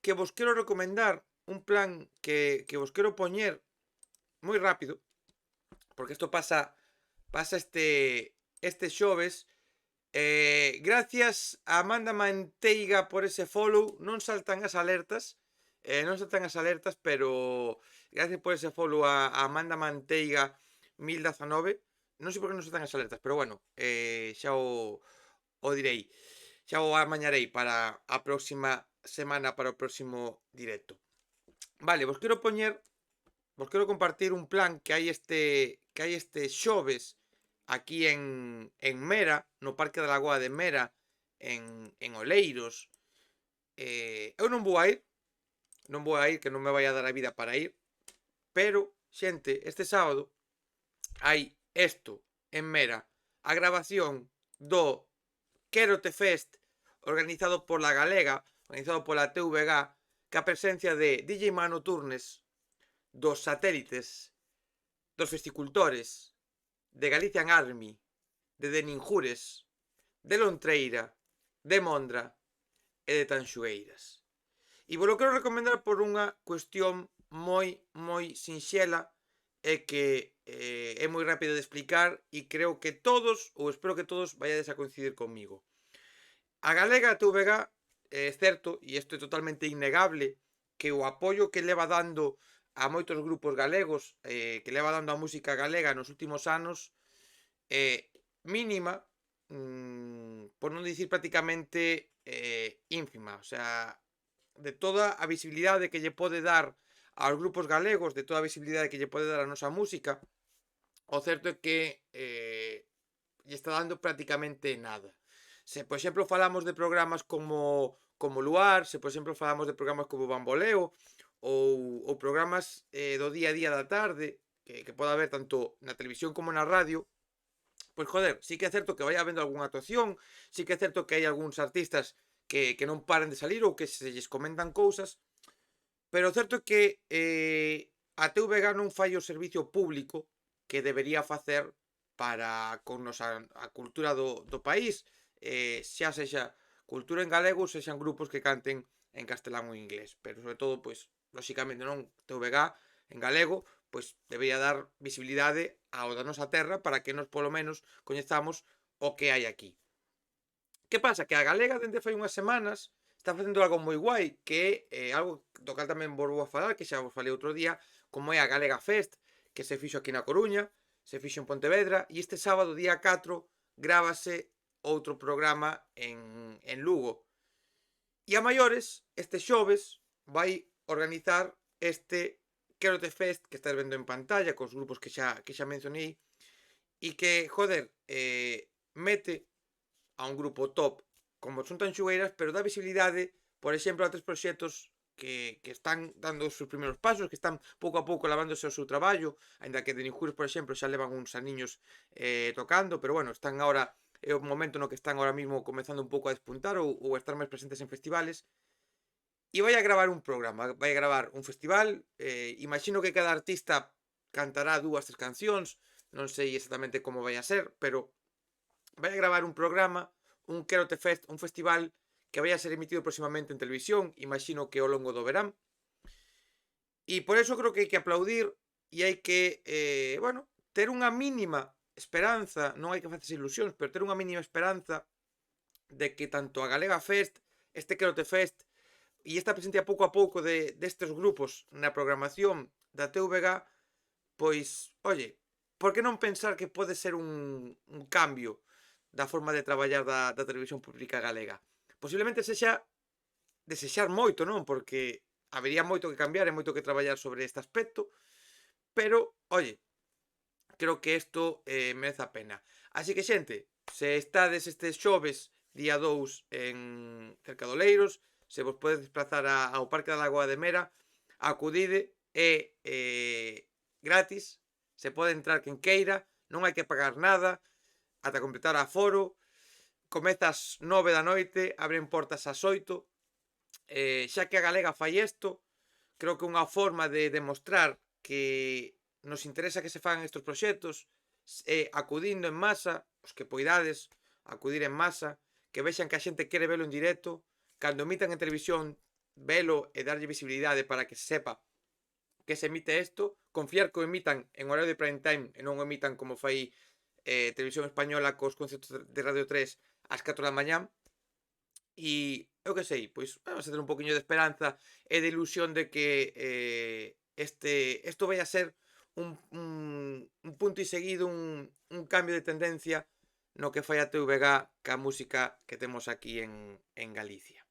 que vos quero recomendar, un plan que vos quero poñer moi rápido, porque isto pasa este xoves. Gracias a Amanda Manteiga por ese follow. Non saltan as alertas, pero gracias por ese follow a Amanda Manteiga 1019. Non sei por que non saltan as alertas, pero bueno, xa o direi. Xa o amañarei para a próxima semana, para o próximo directo. Vale, vos quero compartir un plan que hai este xoves aquí en Mera, no Parque da Lagoa de Mera, en Oleiros. Eu non vou a ir, que non me vai a dar a vida para ir, pero, xente, este sábado hai isto en Mera, a grabación do Quérote Fest, organizado pola Galega, organizado pola TVG, ca presencia de DJ Mano Turnes, dos Satélites, dos Festicultores, de Galician Army, de Ninjures, de Lontreira, de Mondra e de Tanxugueiras. E vos lo quero recomendar por unha cuestión moi sinxela e que é moi rápido de explicar e creo que todos, ou espero que todos, vayades a coincidir comigo. A Galega TVG, é certo, e isto é totalmente innegable, que o apoio que leva dando a moitos grupos galegos, que leva dando a música galega nos últimos anos, mínima, por non dicir prácticamente ínfima. O sea, de toda a visibilidade que lle pode dar aos grupos galegos, de toda a visibilidade que lle pode dar a nosa música, o certo é que lle está dando prácticamente nada. Se, por exemplo, falamos de programas como Luar, se, por exemplo, falamos de programas como Bamboleo, ou programas do día a día da tarde, que pode haber tanto na televisión como na radio, pois joder, sí que é certo que vai habendo algunha actuación, sí que é certo que hai algúns artistas que non paren de salir ou que se lles comentan cousas, pero o certo é que a TVG non fai o servicio público que debería facer para con a cultura do país, xa sexa cultura en galego, sexan grupos que canten en castelán ou inglés, pero sobre todo, pois, lóxicamente non, TVG en galego, pois debería dar visibilidade ao da nosa terra para que nos polo menos coñezamos o que hai aquí. Que pasa? Que a Galega dende fai unhas semanas está facendo algo moi guai, que é algo do cal tamén vos vou a falar, que xa vos falei outro día, como é a Galega Fest, que se fixo aquí na Coruña, se fixo en Pontevedra, e este sábado, día 4, grábase outro programa en Lugo. E a maiores, este xoves, vai organizar este Quérote Fest, que estás vendo en pantalla, cos grupos que xa mencionei, e que, joder, mete a un grupo top como son Tanxugueiras, pero dá visibilidade, por exemplo, a tres proxectos que están dando os seus primeiros pasos, que están pouco a pouco lavándose o seu traballo, aínda que de Ninjures, por exemplo, xa levan uns aniños tocando, pero bueno, están agora, é o momento no que están ahora mismo comezando un pouco a despuntar ou a estar máis presentes en festivales, e vai a gravar un programa, vai a gravar un festival, imagino que cada artista cantará 2, 3 cancións, non sei exactamente como vai a ser, pero vai a gravar un programa, un Quérote Fest, un festival que vai a ser emitido próximamente en televisión, imagino que ao longo do verán. E por eso creo que hai que aplaudir e hai que, bueno, ter unha mínima esperanza, non hai que facerse ilusións, pero ter unha mínima esperanza de que tanto a Galega Fest, este Quérote Fest e esta presencia pouco a pouco destes grupos na programación da TVG, pois, oye, por que non pensar que pode ser un cambio da forma de traballar da televisión pública galega? Posiblemente sexa desexar moito, non? Porque habería moito que cambiar e moito que traballar sobre este aspecto, pero, oye, creo que isto merece a pena. Así que, xente, se estades estes xoves, día 2, en cerca de Oleiros, se vos podedes desplazar ao Parque da Lagoa de Mera, acudide, é gratis, se pode entrar quen queira, non hai que pagar nada, ata completar aforo, comeza ás 9 da noite, abren portas ás 8, xa que a Galega fai isto, creo que unha forma de demostrar que nos interesa que se fagan estes proxectos acudindo en masa, os que poidades, acudir en masa, que vexan que a xente quere velo en directo, cando emitan en televisión velo e darlle visibilidade para que se sepa que se emite isto, confiar que o emitan en horario de prime time e non o emitan como fai Televisión Española cos concertos de Radio 3 ás 4 da mañá. E eu que sei, pois vamos a ter un poquinho de esperanza e de ilusión de que isto vai a ser un punto e seguido, un cambio de tendencia no que fai a TVG ca música que temos aquí en Galicia.